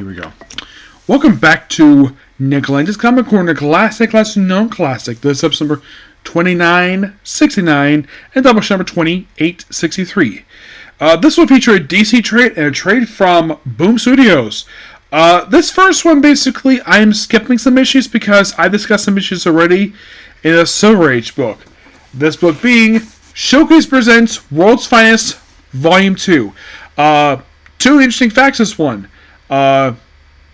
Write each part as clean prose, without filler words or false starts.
Here we go. Welcome back to Lenz's Comic Corner, classic, lesson known classic. This is episode number 2969 and Doubleshot number 2863. This will feature a DC trade and a trade from Boom Studios. This first one, basically, I'm skipping some issues because I discussed some issues already in a Silver Age book. This book being Showcase Presents World's Finest, Volume 2. Two interesting facts this one.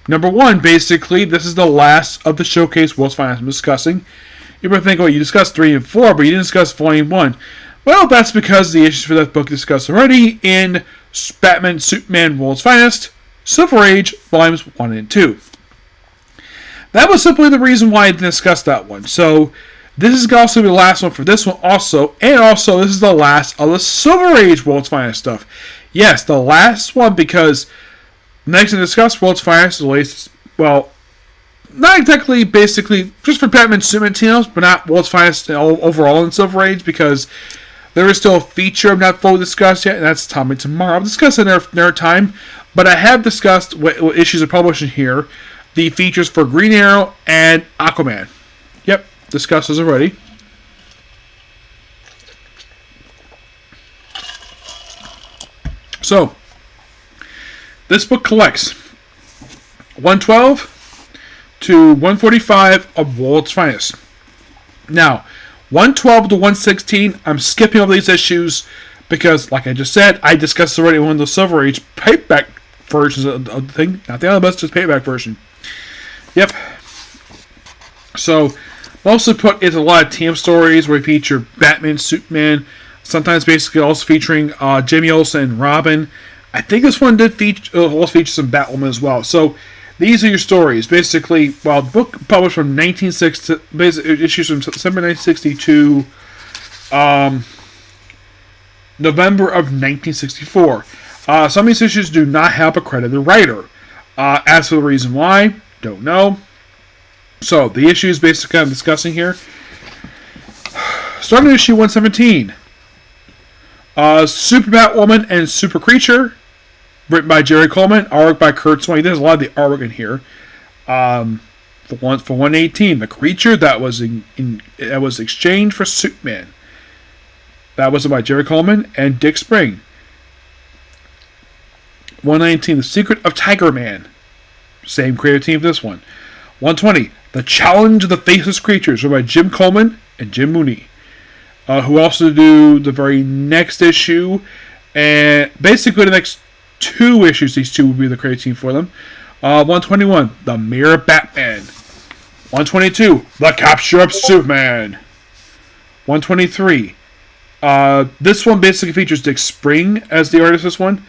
Number one, basically, this is the last of the Showcase World's Finest I'm discussing. You might think, well, you discussed 3 and 4, but you didn't discuss Volume 1. Well, that's because the issues for that book discussed already in Batman, Superman, World's Finest, Silver Age, Volumes 1 and 2. That was simply the reason why I didn't discuss that one. So, this is also the last one for this one also, and also this is the last of the Silver Age World's Finest stuff. Yes, the last one, because next to discuss World's Finest, the latest, well, not exactly, basically, just for Batman Superman teams, but not World's Finest overall in Silver Age, because there is still a feature I've not fully discussed yet, and that's Tommy Tomorrow. I'll discuss it another time, but I have discussed what issues are published in here, the features for Green Arrow and Aquaman. Yep, discussed those already. So, this book collects 112 to 145 of World's Finest. Now, 112 to 116, I'm skipping over these issues because, like I just said, I discussed already one of the Silver Age paperback versions of the thing. Not the other, just paperback version. Yep. So, mostly put into a lot of team stories where we feature Batman, Superman, sometimes basically also featuring Jimmy Olsen and Robin. I think this one did also feature some Batwoman as well. So, these are your stories. Basically, well, the book published from 1960, issues from December 1960 to November of 1964. Some of these issues do not have a credited writer. As for the reason why, don't know. So, the issues basically I'm discussing here. Starting issue 117. Super Batwoman and Super Creature, written by Jerry Coleman, artwork by Kurt Swaney. There's a lot of the artwork in here. For 118, the creature that was that was exchanged for Superman. That was by Jerry Coleman and Dick Spring. 119, The Secret of Tiger Man. Same creative team for this one. 120, The Challenge of the Faceless Creatures, written by Jim Coleman and Jim Mooney. Who also do the very next issue, and basically the next 2 issues, these 2 will be the creative team for them. 121, The Mirror Batman. 122, The Capture of Superman. 123, this one basically features Dick Spring as the artist. This one,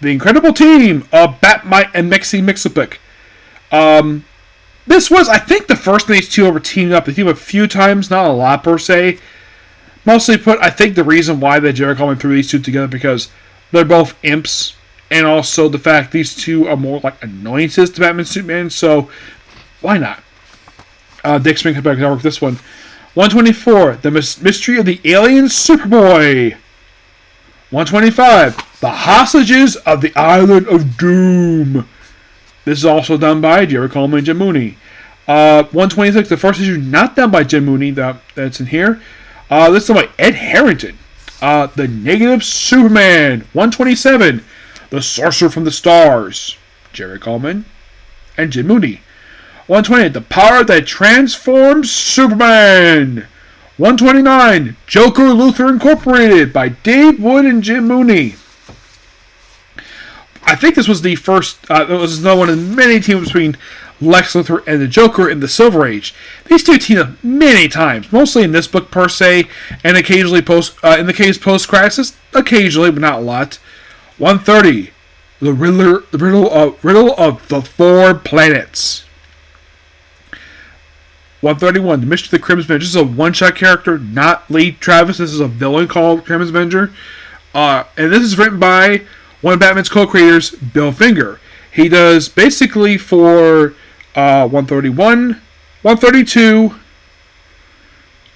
The Incredible Team of Batmite and Mexi Mixapic. This was, I think, the first time these 2 ever teamed up. They teamed up a few times, not a lot per se. Mostly put, I think the reason why that Jerry Coleman threw these 2 together because they're both imps, and also the fact these 2 are more like annoyances to Batman and Superman, so why not? Dick Spring comes back to work this one. 124, The Mystery of the Alien Superboy. 125, The Hostages of the Island of Doom. This is also done by Jerry Coleman and Jim Mooney. 126, the first issue not done by Jim Mooney, that's in here. This is done by Ed Harrington. The Negative Superman. 127. The Sorcerer from the Stars. Jerry Coleman and Jim Mooney. 128. The Power That Transforms Superman. 129. Joker Luthor Incorporated by Dave Wood and Jim Mooney. I think this was the first. It was another one of many teams between Lex Luthor and the Joker in the Silver Age. These 2 teamed up many times, mostly in this book per se, and occasionally in the case post-crisis, occasionally, but not a lot. 130, the riddle of the 4 planets. 131, the Mystery of the Crimson Avenger. This is a one-shot character, not Lee Travis. This is a villain called Crimson Avenger, and this is written by one of Batman's co-creators, Bill Finger. He does basically for 131, 132,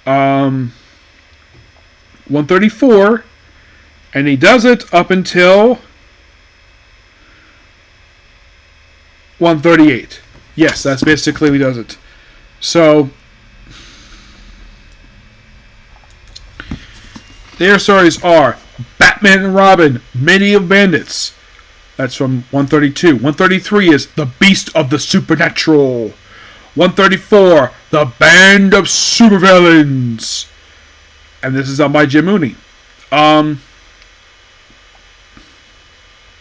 134, and he does it up until 138. Yes, that's basically who does it. So, their stories are Batman and Robin, Medieval Bandits. That's from 132. 133 is The Beast of the Supernatural. 134, The Band of Supervillains. And this is done by Jim Mooney.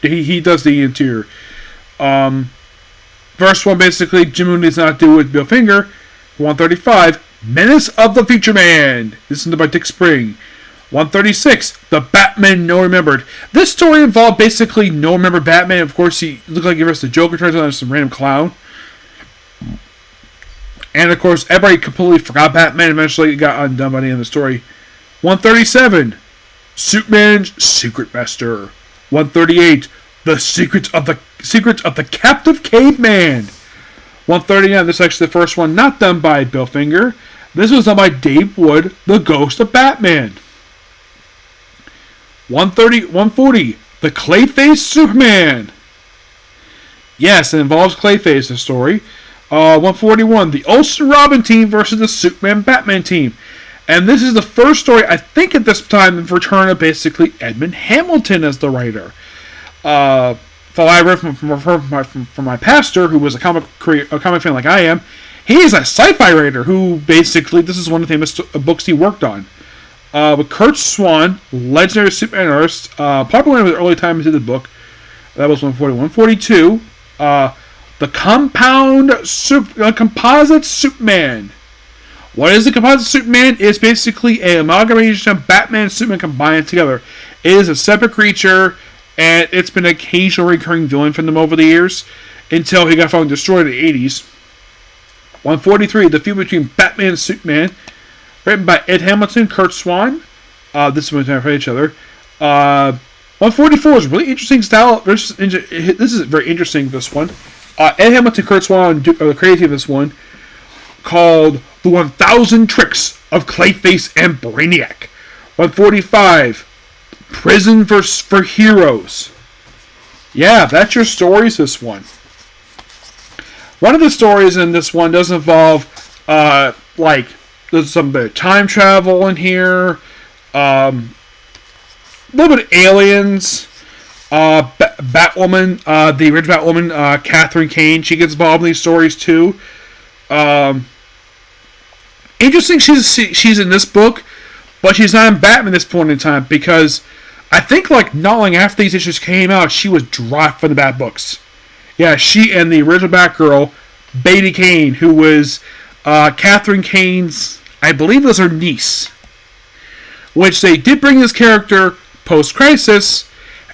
He does the interior. First one, basically, Jim Mooney does not do with Bill Finger. 135, Menace of the Future Man. This is done by Dick Spring. 136, The Batman No Remembered. This story involved basically No Remembered Batman. Of course, he looked like he was the Joker, turns out some random clown. And of course, everybody completely forgot Batman. Eventually, it got undone by the end of the story. 137, Superman's Secret Master. 138, The Secrets of the Captive Caveman. 139, this is actually the first one not done by Bill Finger. This was done by Dave Wood, The Ghost of Batman. 140, The Clayface Superman. Yes, it involves Clayface, the story. 141, The Olsen Robin team versus the Superman Batman team. And this is the first story, I think at this time, in return of basically Edmund Hamilton as the writer. From what I read from my pastor, who was a comic fan like I am, he is a sci-fi writer who basically, this is one of the famous books he worked on. With Kurt Swan, legendary Superman artist, probably one of the early times he did the book. That was 141. 142, The Composite Superman. What is the Composite Superman? It's basically an amalgamation of Batman and Superman combined together. It is a separate creature, and it's been an occasional recurring villain from them over the years, until he got found destroyed in the 80s. 143, The Feud Between Batman and Superman. Written by Ed Hamilton, Kurt Swan. This one for each other. 144 is really interesting style. This is very interesting, this one. Ed Hamilton, Kurt Swan are the creative of this one. Called The 1000 Tricks of Clayface and Brainiac. 145, Prison for Heroes. Yeah, that's your stories, this one. One of the stories in this one does involve, there's some bit of time travel in here, a little bit of aliens, Batwoman, the original Batwoman, Catherine Kane, she gets involved in these stories too. Interesting, she's in this book, but she's not in Batman at this point in time, because I think not long after these issues came out, she was dropped from the Bat books. Yeah, she and the original Batgirl, Beatty Kane, who was Catherine Kane's, I believe, was her niece. Which they did bring this character post-crisis,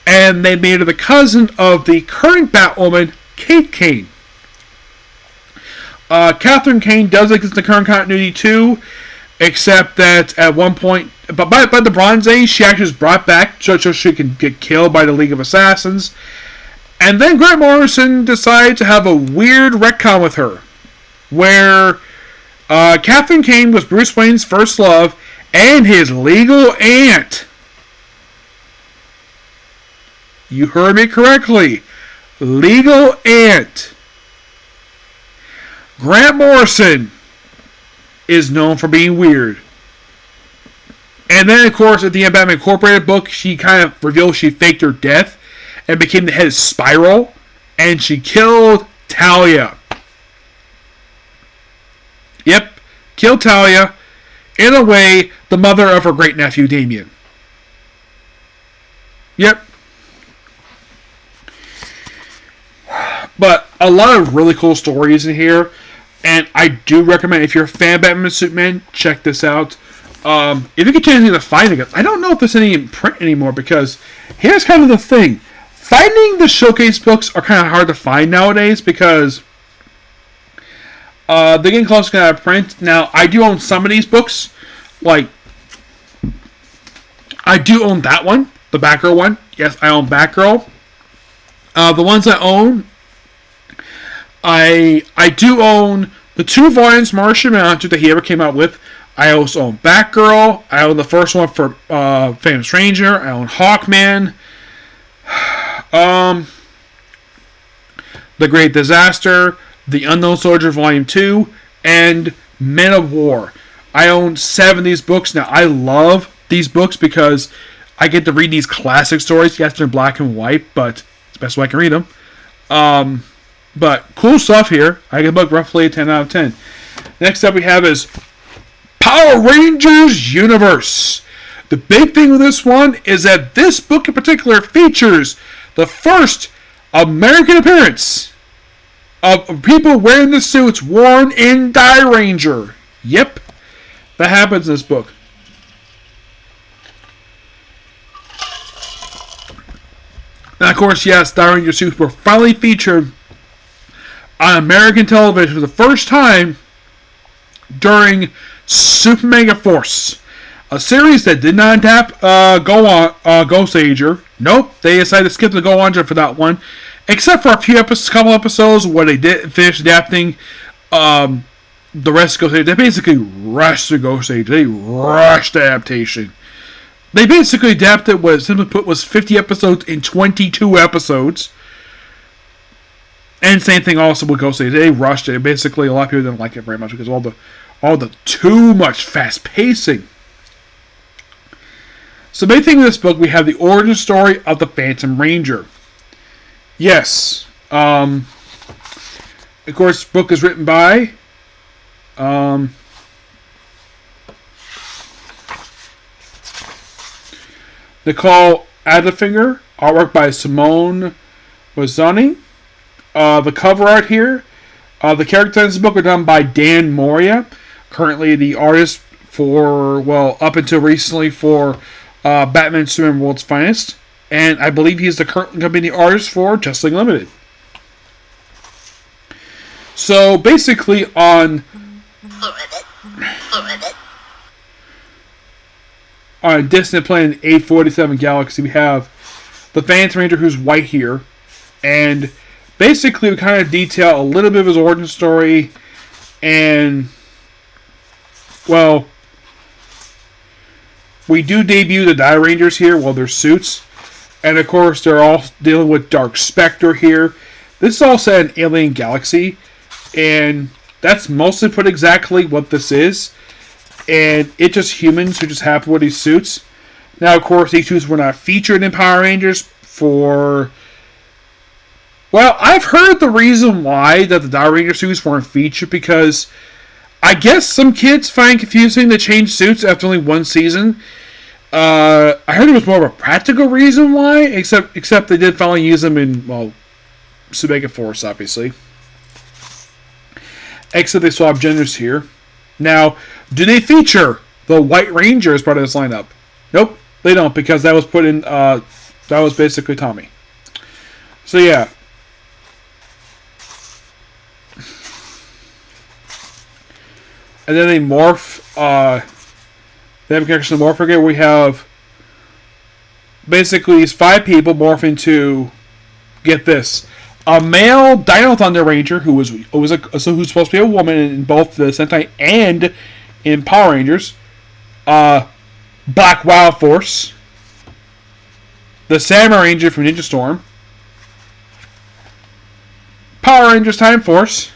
and they made her the cousin of the current Batwoman, Kate Kane. Catherine Kane does exist in the current continuity too, except that at one point, but by the Bronze Age, she actually was brought back so she can get killed by the League of Assassins. And then Grant Morrison decided to have a weird retcon with her, where Catherine Kane was Bruce Wayne's first love and his legal aunt. You heard me correctly. Legal aunt. Grant Morrison is known for being weird. And then, of course, at the end of Batman Incorporated book, she kind of revealed she faked her death and became the head of Spiral, and she killed Talia. Yep, killed Talia. In a way, the mother of her great-nephew, Damian. Yep. But a lot of really cool stories in here. And I do recommend, if you're a fan of Batman and Superman, check this out. If you get a chance to find it, I don't know if there's any in print anymore, because here's kind of the thing. Finding the showcase books are kind of hard to find nowadays, because they're getting close to getting out of print. Now, I do own some of these books. I do own that one, the Batgirl one. Yes, I own Batgirl. The ones I own, I do own the 2 volumes Martian Manhunter that he ever came out with. I also own Batgirl. I own the first one for Phantom Stranger. I own Hawkman. The Great Disaster, The Unknown Soldier Volume 2, and Men of War. I own 7 of these books. Now, I love these books because I get to read these classic stories. Yes, they're black and white, but it's the best way I can read them. But cool stuff here. I get a book roughly a 10 out of 10. Next up we have is Power Rangers Universe. The big thing with this one is that this book in particular features the first American appearance of people wearing the suits worn in Die Ranger. Yep, that happens in this book. Now, of course, yes, Die Ranger suits were finally featured on American television for the first time during Super Mega Force, a series that did not adapt Ghost Ager. Nope, they decided to skip the Go On for that one, except for a couple episodes where they did finish adapting the rest of Ghost Ager. They basically rushed the Ghost Ager. They rushed the adaptation. They basically adapted what simply put was 50 episodes in 22 episodes. And same thing also with Ghost Ager. They rushed it. Basically, a lot of people didn't like it very much because of all the too much fast pacing. So, the main thing in this book, we have the origin story of the Phantom Ranger. Yes. Of course, the book is written by Nicole Adlerfinger, artwork by Simone Wazzani. The cover art here, the characters in this book are done by Dan Moria, currently the artist for, well, up until recently for Batman Superman World's Finest, and I believe he's the current company artist for Justice League Limited. So basically on distant planet 847 Galaxy, we have the Phantom Ranger, who's white here, and basically we kind of detail a little bit of his origin story, and, well, we do debut the Die Rangers here, well, their suits, and of course they're all dealing with Dark Spectre here. This is all set in Alien Galaxy, and that's mostly put exactly what this is. And it's just humans who just happen with these suits. Now, of course, these suits were not featured in Power Rangers for... Well, I've heard the reason why that the Die Ranger suits weren't featured, because I guess some kids find it confusing to change suits after only one season. I heard it was more of a practical reason why, except they did finally use them in, well, Super Force, obviously. Except they swap genders here. Now, do they feature the White Ranger as part of this lineup? Nope, they don't, because that was put in, that was basically Tommy. So, yeah. And then they morph, they have a character to morph again. We have, basically, these 5 people morph into, get this, a male Dino Thunder Ranger who's supposed to be a woman in both the Sentai and in Power Rangers. Black Wild Force. The Samurai Ranger from Ninja Storm. Power Rangers Time Force.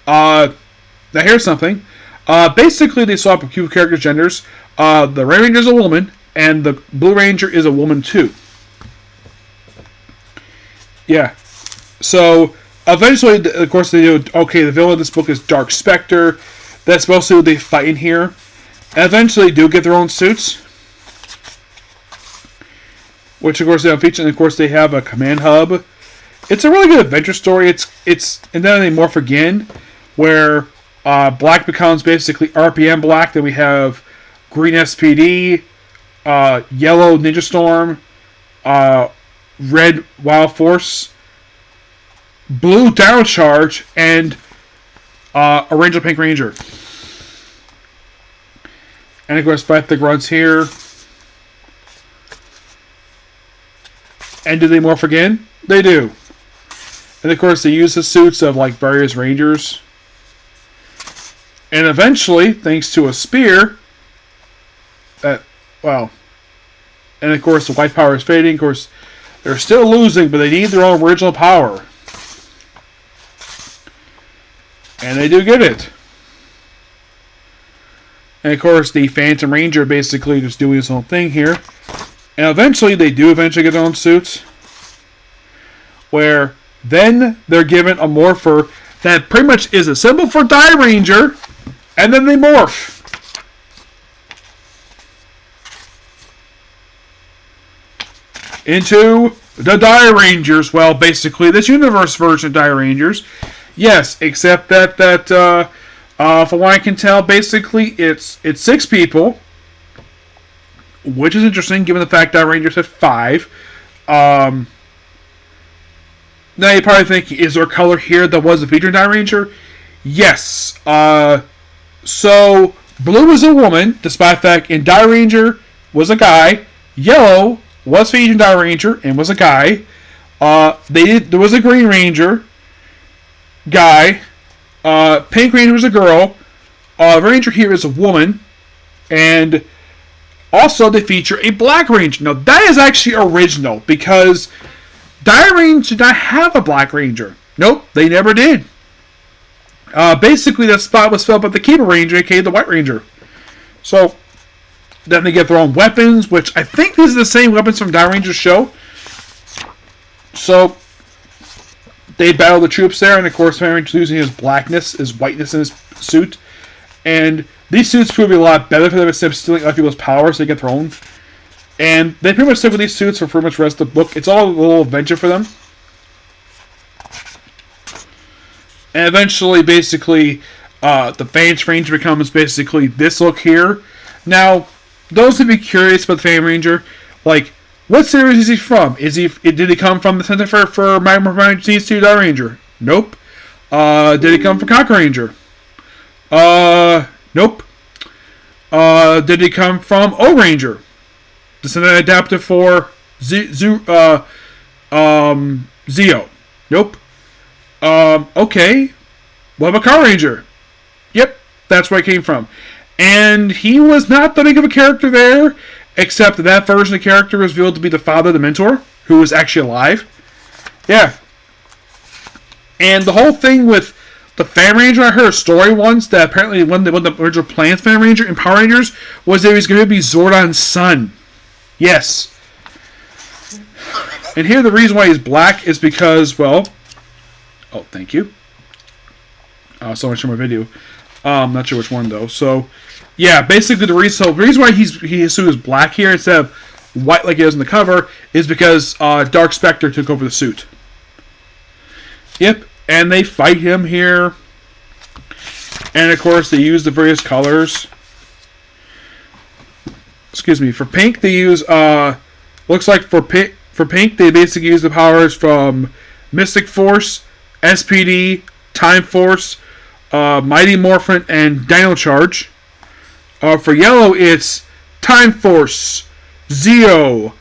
Now here's something. Basically they swap a few characters' genders. The Red Ranger is a woman, and the Blue Ranger is a woman too. Yeah. So, eventually, of course, they do, okay, the villain of this book is Dark Spectre. That's mostly what they fight in here. And eventually, they do get their own suits. Which, of course, they have featured. And, of course, they have a command hub. It's a really good adventure story. And then they morph again, where Black becomes basically RPM Black. Then we have Green SPD, Yellow Ninja Storm, Red Wild Force, Blue Down Charge, and Orange Pink Ranger. And of course, 5 thick runs here. And do they morph again? They do. And of course, they use the suits of like various Rangers. And eventually, thanks to a spear, and of course, the white power is fading. Of course, they're still losing, but they need their own original power. And they do get it. And of course, the Phantom Ranger basically just doing his own thing here. And eventually, they do eventually get their own suits. Where then they're given a morpher that pretty much is a symbol for Die Ranger. And then they morph. Into the Die Rangers. Well, basically, this universe version of Die Rangers. Yes, except that from what I can tell, basically it's 6 people, which is interesting given the fact that Rangers had 5. Now you probably think, is there a color here that was a featured Die Ranger? Yes. So blue was a woman, despite the fact in Die Ranger was a guy. Yellow was featured Die Ranger and was a guy. There was a Green Ranger guy. Pink Ranger was a girl. Ranger here is a woman. And also they feature a Black Ranger. Now that is actually original because Die Ranger did not have a Black Ranger. Nope, they never did. Basically that spot was filled by the Keeper Ranger, aka the White Ranger. So then they get their own weapons, which I think these are the same weapons from Die Ranger's show. So they battle the troops there, and of course, Ranger's losing his blackness, his whiteness in his suit. And these suits prove to be a lot better for them instead of stealing other people's powers, they get their own. And they pretty much stick with these suits for pretty much the rest of the book. It's all a little adventure for them. And eventually, basically, the Phantom Ranger becomes basically this look here. Now, those who be curious about the Phantom Ranger, like, what series is he from? Did he come from the Center for My Morphin 2 Die Ranger? Nope. Did he come from Cock Ranger? Nope. Did he come from O Ranger? The Center adapted for Zeo? Nope. Okay. What about Car Ranger? Yep, that's where I came from. And he was not that big of a character there, except that version of the character was revealed to be the father of the mentor, who was actually alive. Yeah. And the whole thing with the Phantom Ranger, I heard a story once that apparently one of the original plans Phantom Ranger and Power Rangers was that he was going to be Zordon's son. Yes. And here the reason why he's black is because, well... Oh, thank you. So much for my video. Not sure which one though. So, yeah, basically the reason why his suit is black here instead of white like he is in the cover is because Dark Spectre took over the suit. Yep, and they fight him here, and of course they use the various colors. Excuse me. For pink, they use looks like for pink they basically use the powers from Mystic Force, SPD, Time Force, Mighty Morphin, and Dino Charge. For yellow, it's Time Force, Zeo,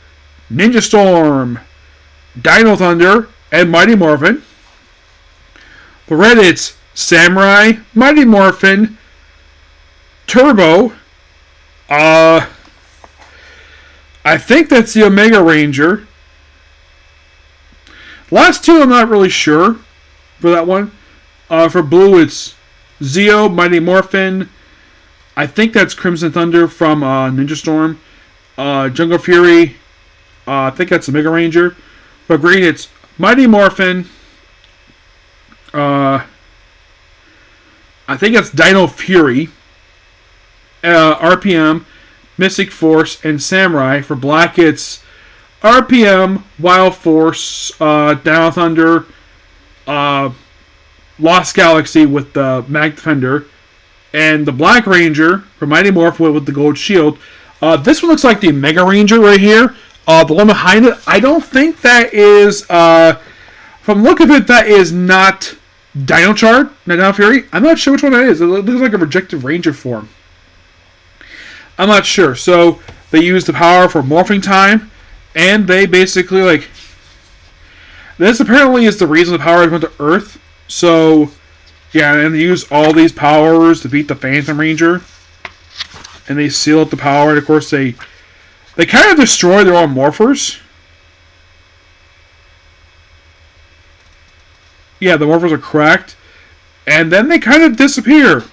Ninja Storm, Dino Thunder, and Mighty Morphin. For red, it's Samurai, Mighty Morphin, Turbo. I think that's the Omega Ranger. Last two, I'm not really sure for that one. For blue, it's Zeo, Mighty Morphin. I think that's Crimson Thunder from Ninja Storm. Jungle Fury. I think that's Omega Ranger. For green, it's Mighty Morphin. I think that's Dino Fury. RPM, Mystic Force, and Samurai. For black, it's RPM, Wild Force, Dino Thunder, Lost Galaxy with the Mag Defender, and the Black Ranger for Mighty Morphin with the Gold Shield. This one looks like the Mega Ranger right here. The one behind it, I don't think that is, from the look of it, that is not Dino Charge, not Dino Fury. I'm not sure which one that is. It looks like a Rejected Ranger form. I'm not sure. So they use the power for morphing time, and they basically, like, this apparently is the reason the power went to Earth. So, yeah, and they use all these powers to beat the Phantom Ranger. And they seal up the power, and of course they kind of destroy their own morphers. Yeah, the morphers are cracked. And then they kind of disappear.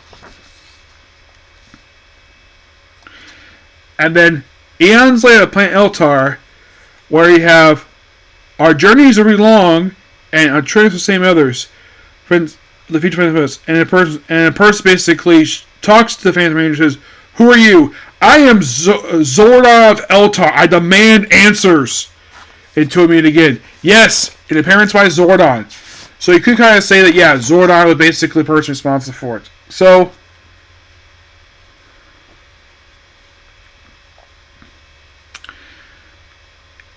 And then eons later, Planet Eltar, where you have our journeys are really long and our trips the same others. Friends, the future fans, and a person basically talks to the Phantom Ranger and says, "Who are you? I am Zordon of Eltar. I demand answers." And to me again, yes, it appearance by Zordon. So you could kind of say that, yeah, Zordon was basically the person responsible for it. So,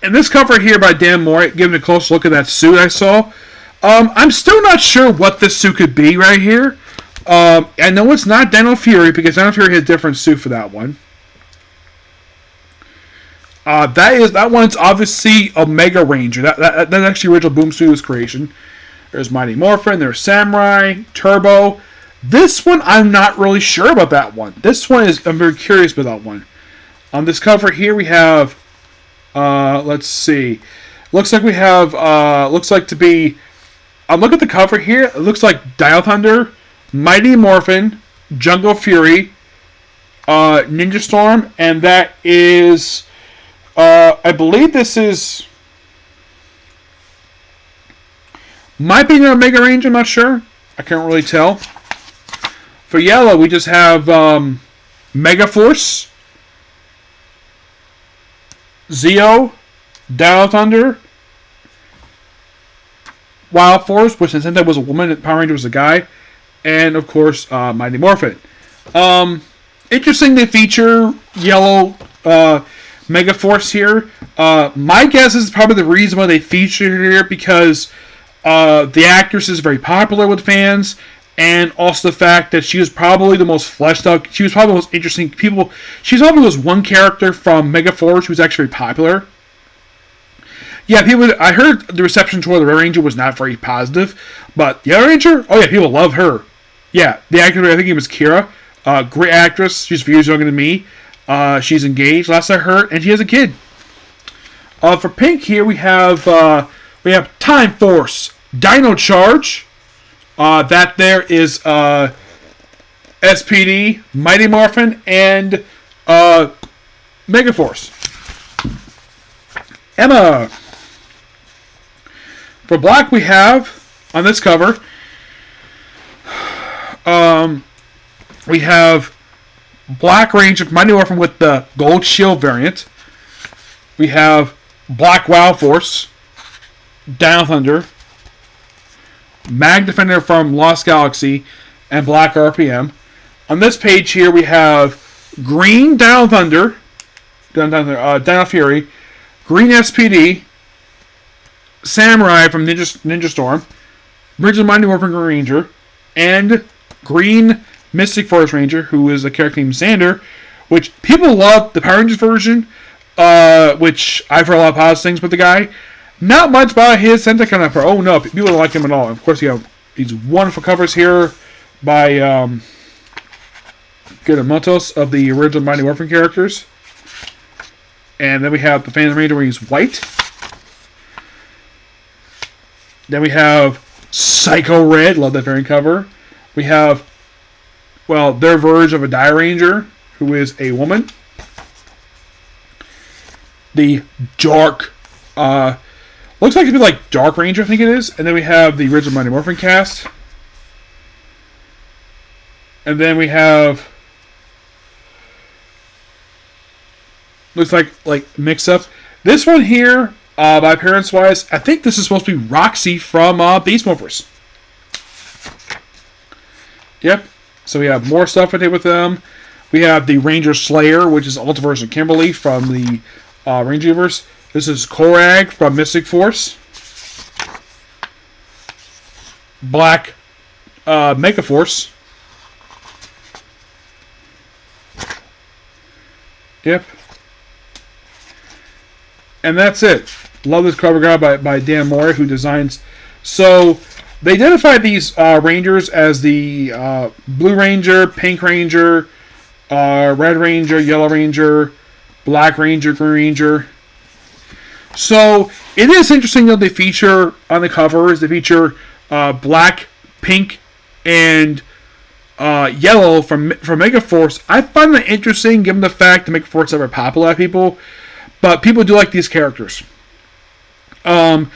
and this cover here by Dan Moore, giving a close look at that suit I saw. I'm still not sure what this suit could be right here. I know it's not Dino Fury, because Dino Fury has a different suit for that one. That one's obviously Omega Ranger. That's actually original Boom Studios creation. There's Mighty Morphin, there's Samurai, Turbo. This one, I'm not really sure about that one. This one I'm very curious about that one. On this cover here, we have, let's see. Looks like we have, looks like to be, look at the cover here. It looks like Dial Thunder, Mighty Morphin, Jungle Fury, Ninja Storm, and that is, I believe this is, might be an Omega Range, I'm not sure. I can't really tell. For yellow, we just have Mega Force, Zeo, Dial Thunder, Wild Force, which since that was a woman and Power Ranger was a guy, and of course Mighty Morphin. Interesting they feature yellow Mega Force here. My guess is probably the reason why they feature her here because the actress is very popular with fans, and also the fact that she was probably the most fleshed out. She was probably the most interesting people. She's probably was one character from Mega Force who was actually very popular. Yeah, people. I heard the reception toward the Red Ranger was not very positive, but the other Ranger, oh yeah, people love her. Yeah, the actor, I think it was Kira, great actress. She's a few years younger than me. She's engaged, last I heard, and she has a kid. For Pink here, we have Time Force, Dino Charge. That there is SPD, Mighty Morphin, and Mega Force. Emma. For Black, we have, on this cover, we have Black Ranger, Mighty Morphin with the Gold Shield variant. We have Black Wild Force, Down Thunder, Mag Defender from Lost Galaxy, and Black RPM. On this page here, we have Green Down Thunder, Dino Fury, Green SPD, Samurai from Ninja Storm, Bridge of Mighty Morphin Green Ranger, and Green Mystic Forest Ranger, who is a character named Xander, which people love the Power Rangers version, which I've heard a lot of positive things with the guy. Not much about his Sentai kind of. Oh no, people don't like him at all. Of course, you have these wonderful covers here by Guadamontos of the original Mighty Morphin characters. And then we have the Phantom Ranger where he's white. Then we have Psycho Red, love that variant cover. We have, well, their version of a Die Ranger, who is a woman. The Dark, looks like it'd be like Dark Ranger, I think it is. And then we have the original Mighty Morphin cast. And then we have, looks like mix up. This one here, by appearance wise, I think this is supposed to be Roxy from Beast Morphers. Yep. So we have more stuff with them. We have the Ranger Slayer, which is Ultiverse of Kimberly from the Ranger Universe. This is Korag from Mystic Force. Black Mega Force. Yep. And that's it. Love this cover guy by Dan Moore, who designs. So they identified these Rangers as the Blue Ranger, Pink Ranger, Red Ranger, Yellow Ranger, Black Ranger, Green Ranger. So it is interesting that they feature on the covers. They feature Black, Pink, and Yellow from Megaforce. I find that interesting, given the fact that Megaforce is ever popular with people, but people do like these characters. Emma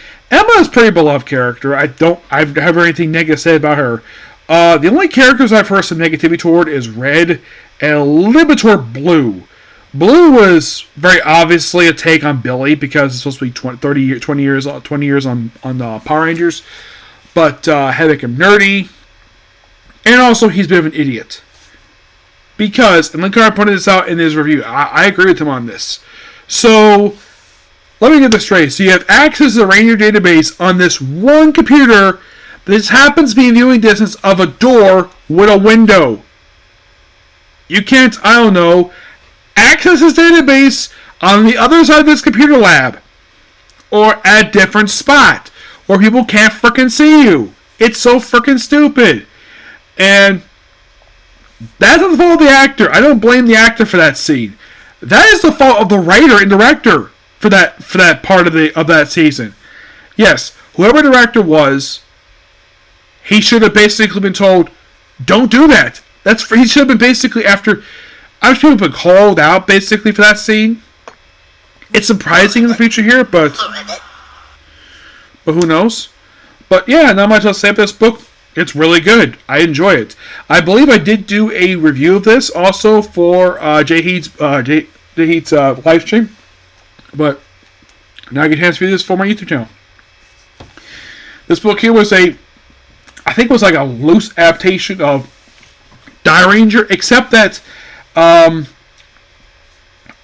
is a pretty beloved character. I've never anything negative to say about her. The only characters I've heard some negativity toward is Red and a little bit toward Blue. Blue was very obviously a take on Billy because it's supposed to be 20 years on Power Rangers, but had to make him nerdy, and also he's a bit of an idiot. Because, and Linkard pointed this out in his review, I agree with him on this. So, let me get this straight. So you have access to the Ranger database on this one computer that happens to be in viewing distance of a door with a window. You can't, I don't know, access this database on the other side of this computer lab. Or at a different spot. Where people can't frickin' see you. It's so frickin' stupid. And that's not the fault of the actor. I don't blame the actor for that scene. That is the fault of the writer and director for that part of that season. Yes, whoever the director was, he should have basically been told, don't do that. He should have been basically after. I'm sure people have been called out basically for that scene. It's surprising in the future here, but who knows? But yeah, not much else to say about this book. It's really good. I enjoy it. I believe I did do a review of this also for Jay Heat's live stream. But now I get a chance to review this for my YouTube channel. This book here was I think it was like a loose adaptation of Die Ranger, except that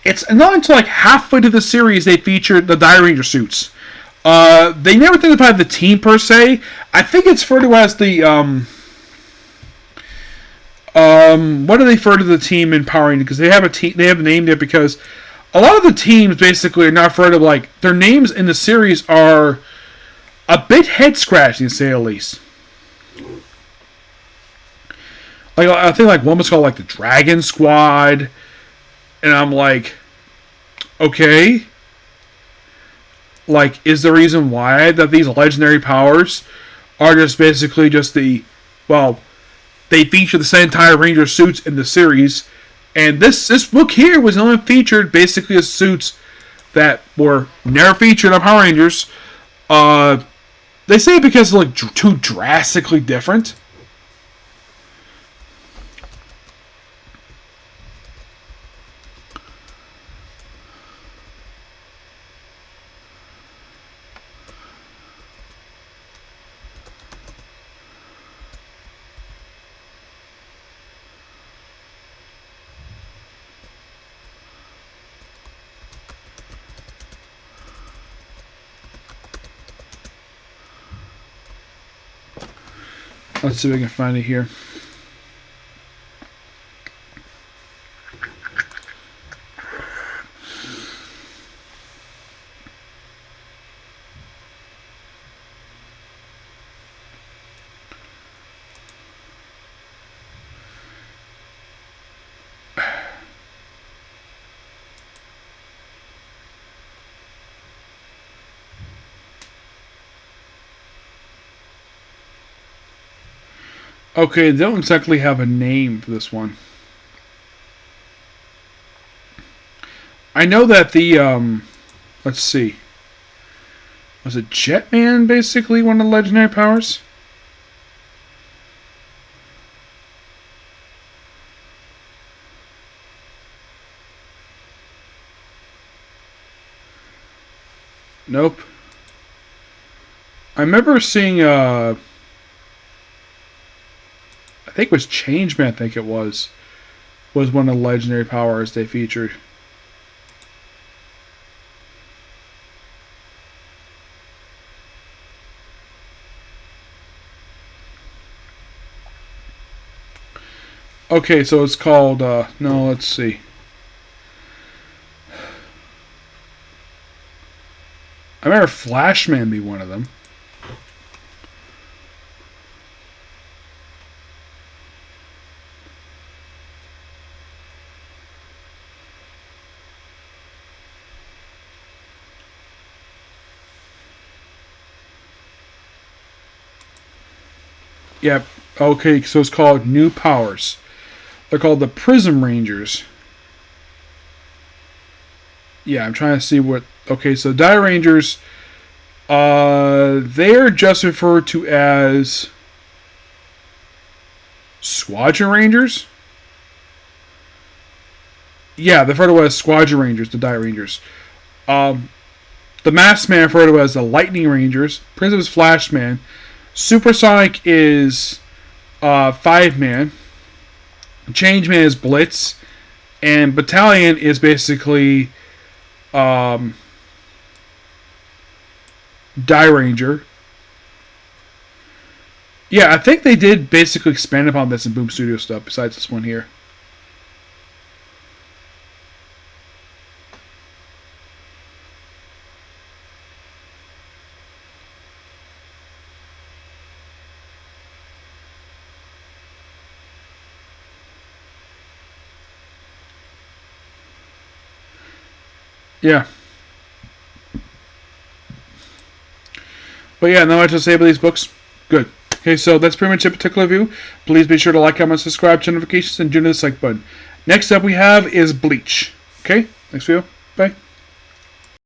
it's not until like halfway to the series they featured the Die Ranger suits. They never identified the team per se. I think it's referred to as the what do they refer to the team in Power Rangers? Because they have a team, they have a name there because a lot of the teams basically are not referred to, like, their names in the series are a bit head scratching to say the least. Like, I think like one was called like the Dragon Squad, and I'm like, okay, like, is the reason why that these legendary powers are just basically just they feature the same entire Ranger suits in the series, and this book here was only featured basically as suits that were never featured on Power Rangers. They say it because they're like too drastically different. Let's see if we can find it here. Okay, they don't exactly have a name for this one. I know that the, let's see. Was it Jetman, basically, one of the legendary powers? Nope. I remember seeing, I think it was Changeman, I think it was one of the legendary powers they featured. Okay, so it's called, no, let's see. I remember Flashman be one of them. Yep. Okay, so it's called New Powers. They're called the Prism Rangers. Yeah, I'm trying to see what... Okay, so Die Rangers... they are just referred to as... Squadron Rangers? Yeah, they're referred to as Squadron Rangers, the Die Rangers. The Masked Man referred to as the Lightning Rangers. Prism is Flashman. Supersonic is 5-man. Changeman is Blitz. And Battalion is basically Die Ranger. Yeah, I think they did basically expand upon this in Boom Studio stuff, besides this one here. Yeah. But yeah, not much to say about these books. Good. Okay, so that's pretty much a particular review. Please be sure to like, comment, subscribe, turn notifications, and do the like button. Next up we have is Bleach. Okay, next video. Bye.